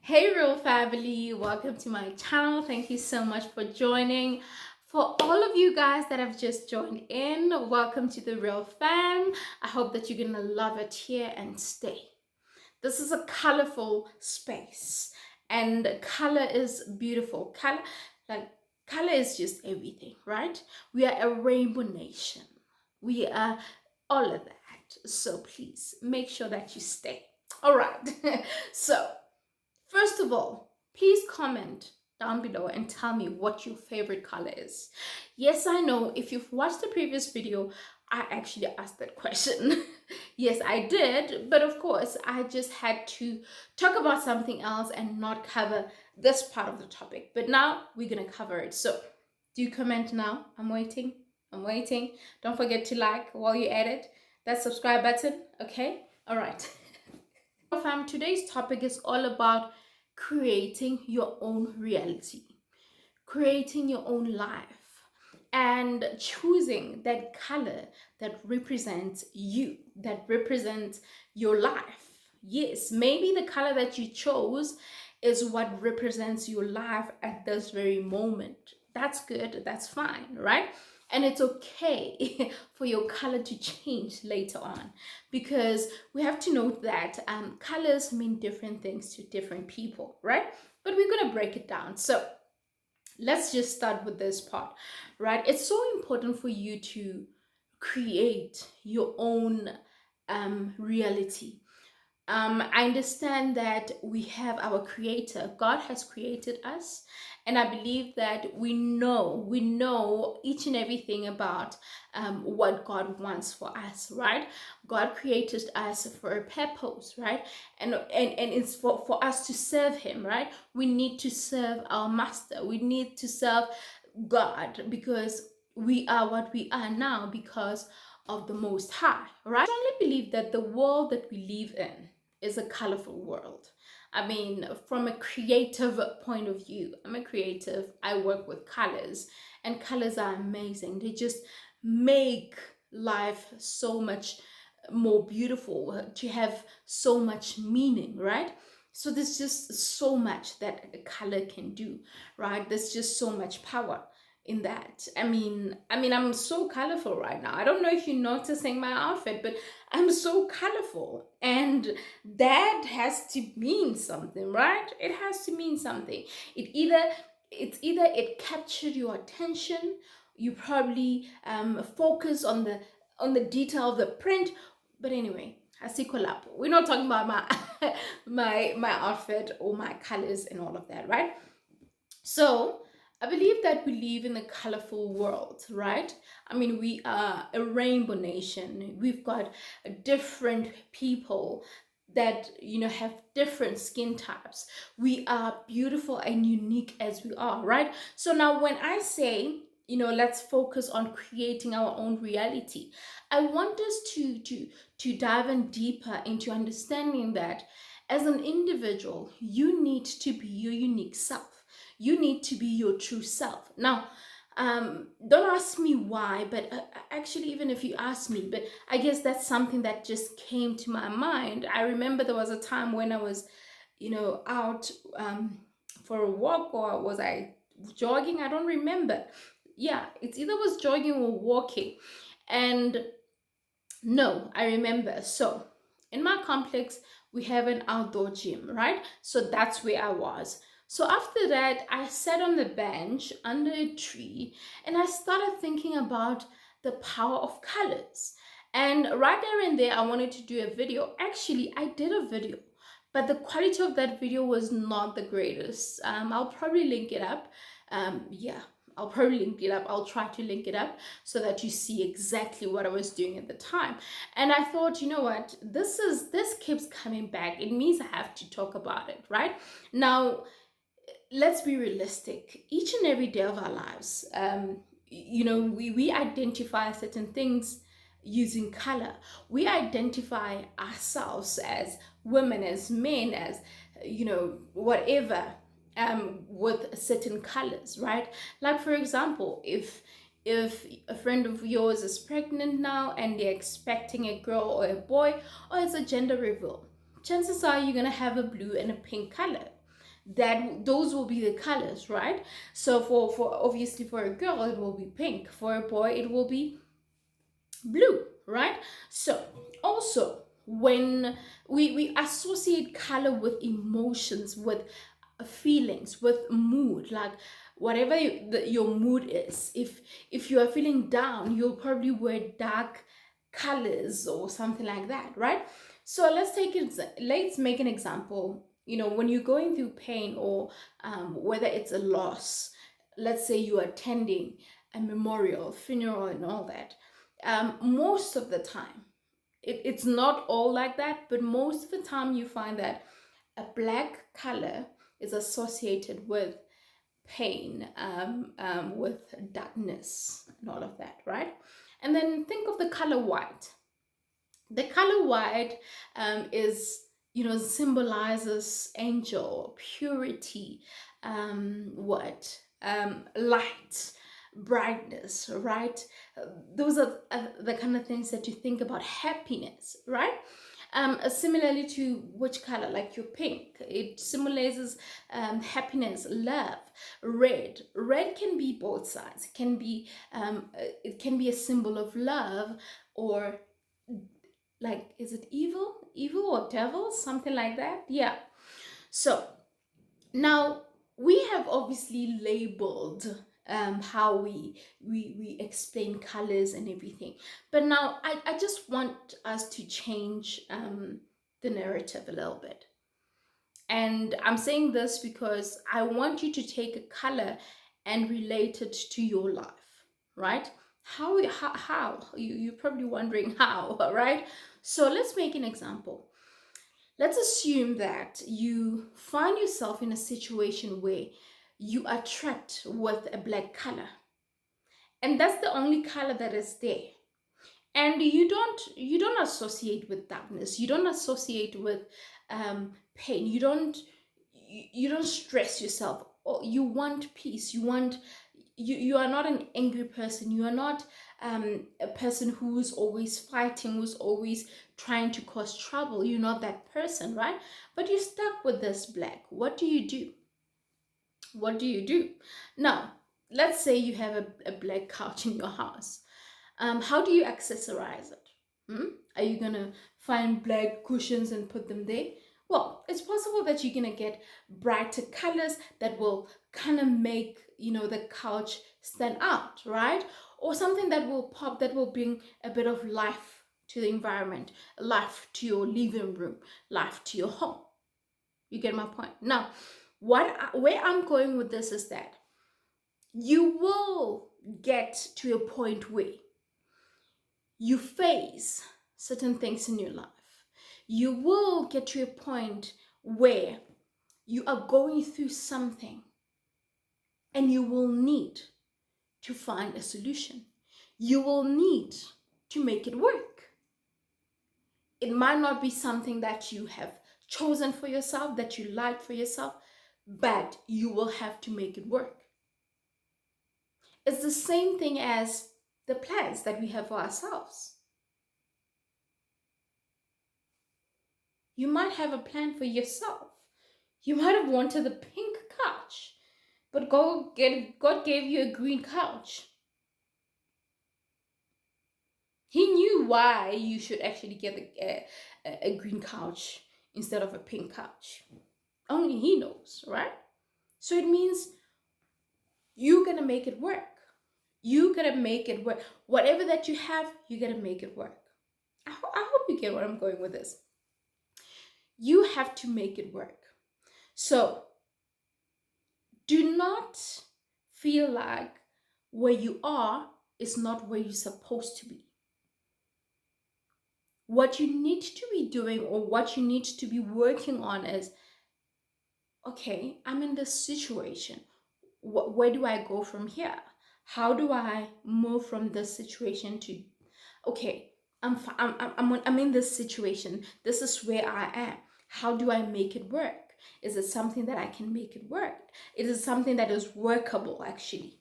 Hey Real Family, welcome to my channel. Thank you so much for joining. For all of you guys that have just joined in, welcome to the Real Fam. I hope that you're gonna love it here and stay. This is a colorful space and color is beautiful. Color is just everything, right? We are a rainbow nation. We are all of that. So please make sure that you stay. All right. So first of all, please comment down below and tell me what your favorite color is. Yes, I know if you've watched the previous video, I actually asked that question. Yes, I did, but of course, I just had to talk about something else and not cover this part of the topic. But now we're gonna cover it. So do comment now. I'm waiting. I'm waiting. Don't forget to like while you're at it. That subscribe button, okay? All right. Fam, today's topic is all about creating your own reality, creating your own life, and choosing that color that represents you, that represents your life. Yes, maybe the color that you chose is what represents your life at this very moment. That's good, that's fine, right? And it's okay for your color to change later on, because we have to note that colors mean different things to different people, right? But we're going to break it down. So let's just start with this part, right? It's so important for you to create your own reality. I understand that we have our creator. God has created us, and I believe that we know each and everything about what God wants for us, right? God created us for a purpose, right? And it's for us to serve Him, right? We need to serve our Master. We need to serve God, because we are what we are now because of the Most High, right? I strongly believe that the world that we live in is a colorful world. I mean, from a creative point of view, I'm a creative, I work with colors, and colors are amazing. They just make life so much more beautiful, to have so much meaning, right? So there's just so much that a color can do, right? There's just so much power in that. I mean, I'm so colorful right now. I don't know if you're noticing my outfit, but I'm so colorful, and that has to mean something, right? It has to mean something. It captured your attention. You probably focus on the detail of the print. But anyway, I see collab. We're not talking about my my outfit or my colors and all of that, right? So I believe that we live in a colorful world, right? I mean, we are a rainbow nation. We've got different people that, have different skin types. We are beautiful and unique as we are, right? So now when I say, let's focus on creating our own reality, I want us to dive in deeper into understanding that as an individual, you need to be your unique self. You need to be your true self. Now, don't ask me why, but actually, even if you ask me, but I guess that's something that just came to my mind. I remember there was a time when I was, out for a walk, or was I jogging? I don't remember. Yeah, it's either was jogging or walking. And no, I remember. So in my complex, we have an outdoor gym, right? So that's where I was. So after that, I sat on the bench under a tree and I started thinking about the power of colors. And right there and there, I wanted to do a video. Actually, I did a video, but the quality of that video was not the greatest. I'll probably link it up. Yeah, I'll probably link it up. I'll try to link it up so that you see exactly what I was doing at the time. And I thought, you know what, this keeps coming back. It means I have to talk about it, right? Now, let's be realistic. Each and every day of our lives, we identify certain things using color. We identify ourselves as women, as men, as whatever, with certain colors, right? Like, for example, if a friend of yours is pregnant now and they're expecting a girl or a boy, or it's a gender reveal, chances are you're gonna have a blue and a pink color. those will be the colors, right? So for obviously for a girl it will be pink, for a boy it will be blue, right? So also when we associate color with emotions, with feelings, with mood, like whatever your mood is. If you are feeling down, you'll probably wear dark colors or something like that, right? So let's make an example. When you're going through pain, or whether it's a loss, let's say you are attending a memorial, funeral, and all that. Most of the time, it's not all like that, but most of the time you find that a black color is associated with pain, with darkness and all of that, right? And then think of the color white. The color white is, symbolizes angel, purity, light, brightness, right? Those are the kind of things that you think about, happiness, right? Similarly to which color, like your pink, it symbolizes happiness, love. Red can be both sides. It can be a symbol of love, or like, is it evil or devil, something like that? Yeah. So now we have obviously labeled how we explain colors and everything, but now I just want us to change the narrative a little bit. And I'm saying this because I want you to take a color and relate it to your life, right? How? You're probably wondering how, right? So let's make an example. Let's assume that you find yourself in a situation where you are trapped with a black color, and that's the only color that is there. And you don't associate with darkness, you don't associate with pain, you don't stress yourself. Or you want peace, you are not an angry person, you are not a person who's always fighting, who's always trying to cause trouble. You're not that person, right? But you're stuck with this black. What do you do? Now, let's say you have a black couch in your house. How do you accessorize it? Are you gonna find black cushions and put them there? Well, it's possible that you're gonna get brighter colors that will kind of make the couch stand out, right? Or something that will pop, that will bring a bit of life to the environment, life to your living room, life to your home. You get my point? Now, where I'm going with this is that you will get to a point where you face certain things in your life. You will get to a point where you are going through something and you will need to find a solution. You will need to make it work. It might not be something that you have chosen for yourself, that you like for yourself, but you will have to make it work. It's the same thing as the plans that we have for ourselves. You might have a plan for yourself. You might have wanted the pink couch, but God gave you a green couch. He knew why you should actually get a green couch instead of a pink couch. Only He knows, right? So it means you're gonna make it work. You gotta make it work. Whatever that you have, you gotta make it work. I hope you get where I'm going with this. You have to make it work. So do not feel like where you are is not where you're supposed to be. What you need to be doing, or what you need to be working on, is, okay, I'm in this situation. Where do I go from here? How do I move from this situation to, okay, I'm in this situation. This is where I am. How do I make it work? Is it something that I can make it work? Is it something that is workable, actually?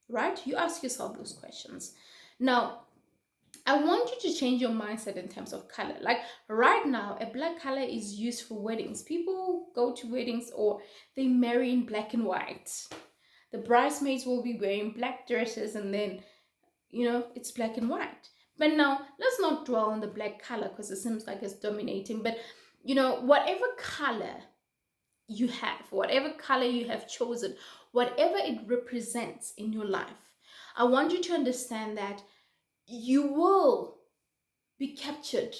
Right? You ask yourself those questions. Now, I want you to change your mindset in terms of color. Like right now, a black color is used for weddings. People go to weddings or they marry in black and white. The bridesmaids will be wearing black dresses, and then, it's black and white. But now, let's not dwell on the black color because it seems like it's dominating. But, whatever color you have, whatever color you have chosen, whatever it represents in your life, I want you to understand that you will be captured,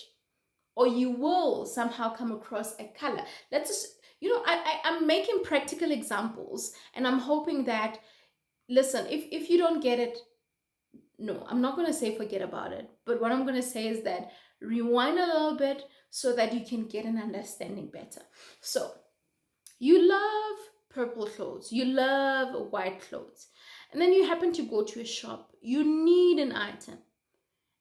or you will somehow come across a color. Let's just, I'm making practical examples, and I'm hoping that, listen, if you don't get it, no, I'm not going to say forget about it, but what I'm going to say is that rewind a little bit so that you can get an understanding better. So you love purple clothes, you love white clothes, and then you happen to go to a shop, you need an item,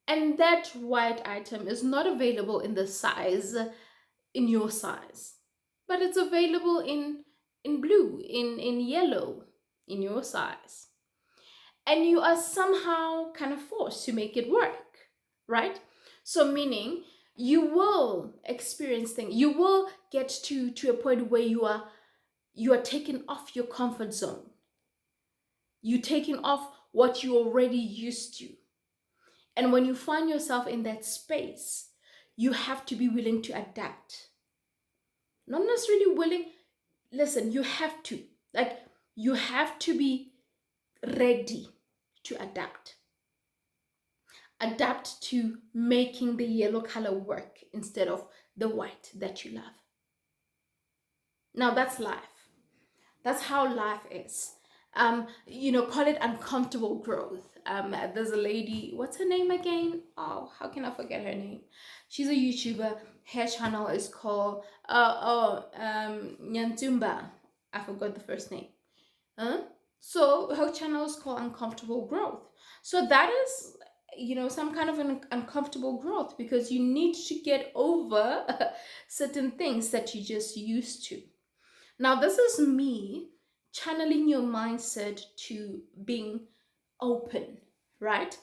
and that white item is not available in your size, but it's available in blue, in yellow, in your size, and you are somehow kind of forced to make it work, right? So meaning you will experience things, you will get to a point where you are taken off your comfort zone, you taking off what you already used to. And when you find yourself in that space, you have to be willing to adapt. Not necessarily willing, listen, you have to. Like, you have to be ready to adapt. Adapt to making the yellow color work instead of the white that you love. Now, that's life. That's how life is. Call it uncomfortable growth. There's a lady, what's her name again? Oh, how can I forget her name? She's a YouTuber. Her channel is called Nyantumba. I forgot the first name. So her channel is called Uncomfortable Growth. So that is, some kind of an uncomfortable growth, because you need to get over certain things that you just used to. Now, this is me channeling your mindset to being open, right?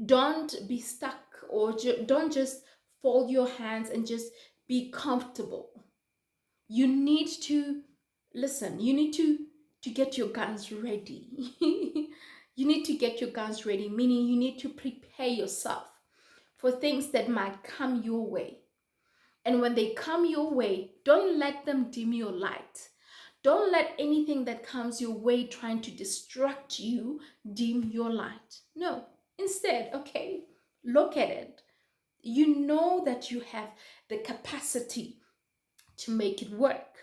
Don't be stuck, or don't just fold your hands and just be comfortable. You need to listen. You need to get your guns ready. You need to get your guns ready, meaning you need to prepare yourself for things that might come your way. And when they come your way, don't let them dim your light. Don't let anything that comes your way trying to distract you dim your light. No, instead, okay, look at it. You know that you have the capacity to make it work.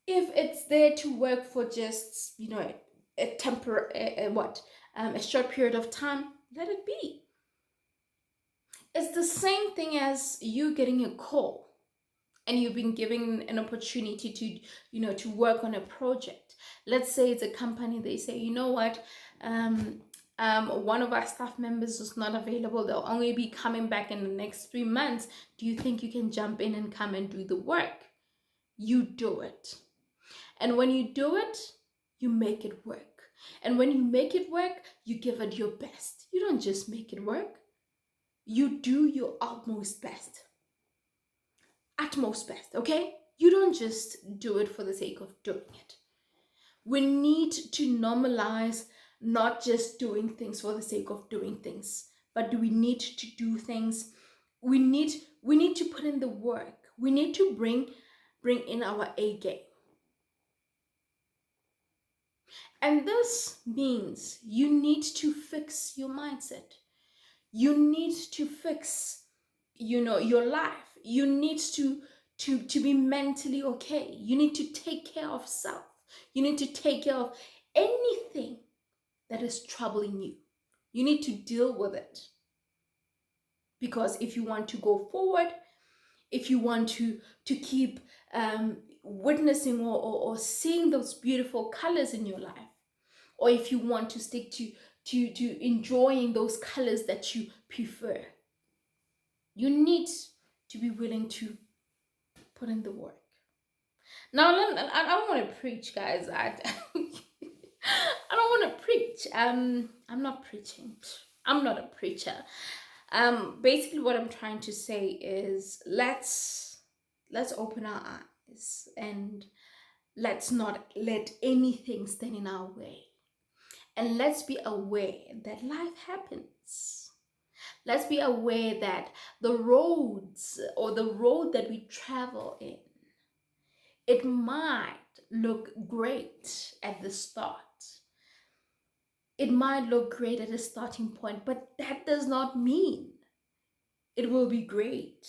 If it's there to work for just, a short period of time, let it be. It's the same thing as you getting a call and you've been given an opportunity to work on a project. Let's say it's a company, they say, you know what, one of our staff members is not available, they'll only be coming back in the next 3 months. Do you think you can jump in and come and do the work? You do it. And when you do it, you make it work. And when you make it work, you give it your best. You don't just make it work. You do your utmost best. Utmost best, okay? You don't just do it for the sake of doing it. We need to normalize not just doing things for the sake of doing things, but do we need to do things? We need to put in the work. We need to bring in our A game. And this means you need to fix your mindset. You need to fix, your life. You need to be mentally okay. You need to take care of self. You need to take care of anything that is troubling you. You need to deal with it. Because if you want to go forward, if you want to keep witnessing or seeing those beautiful colors in your life, or if you want to stick to enjoying those colors that you prefer, you need to be willing to put in the work. Now, I don't want to preach, guys. I don't want to preach. I'm not preaching. I'm not a preacher. Basically what I'm trying to say is let's open our eyes, and let's not let anything stand in our way. And let's be aware that life happens. Let's be aware that the roads, or the road that we travel in, it might look great at the start. It might look great at the starting point, but that does not mean it will be great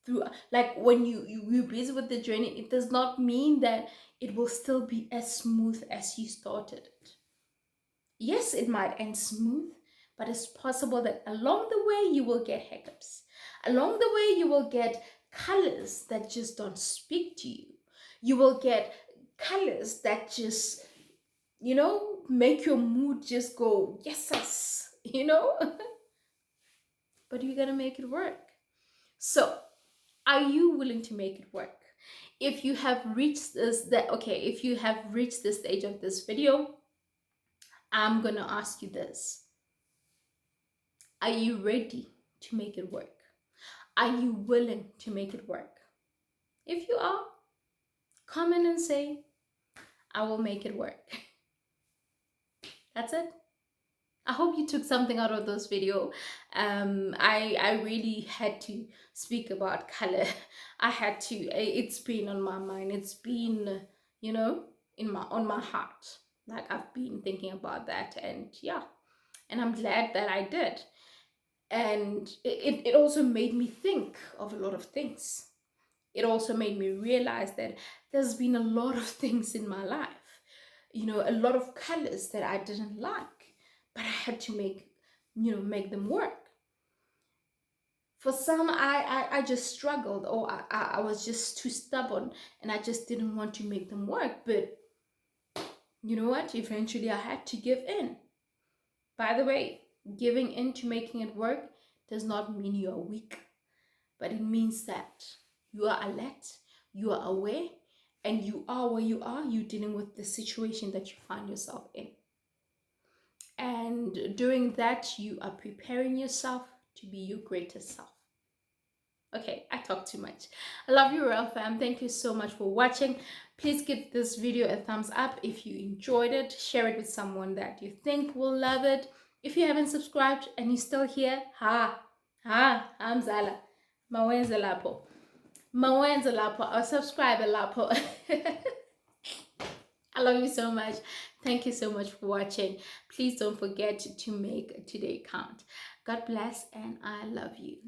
through. Like when you're busy with the journey, it does not mean that it will still be as smooth as you started it. Yes, it might end smooth, but it's possible that along the way you will get hiccups. Along the way you will get colors that just don't speak to you. You will get colors that just, make your mood just go, yes, but you're gonna make it work. So, are you willing to make it work? If you have reached if you have reached this stage of this video, I'm gonna ask you this. Are you ready to make it work? Are you willing to make it work? If you are, comment and say, I will make it work. That's it. I hope you took something out of this video. I really had to speak about color. I had to. It's been on my mind. It's been, on my heart. Like I've been thinking about that, and yeah, and I'm glad that I did. And it also made me think of a lot of things. It also made me realize that there's been a lot of things in my life, a lot of colors that I didn't like, but I had to make them work. For some, I just struggled, or I was just too stubborn, and I just didn't want to make them work. But you know what? Eventually I had to give in. By the way, giving in to making it work does not mean you are weak, but it means that you are alert, you are aware, and you are where you are, you're dealing with the situation that you find yourself in. And doing that, you are preparing yourself to be your greatest self. Okay, I talk too much. I love you, Real Fam. Thank you so much for watching. Please give this video a thumbs up if you enjoyed it. Share it with someone that you think will love it. If you haven't subscribed and you're still here, I'm Zala. Mawenza lapo. Or subscribe lapo. I love you so much. Thank you so much for watching. Please don't forget to make today count. God bless, and I love you.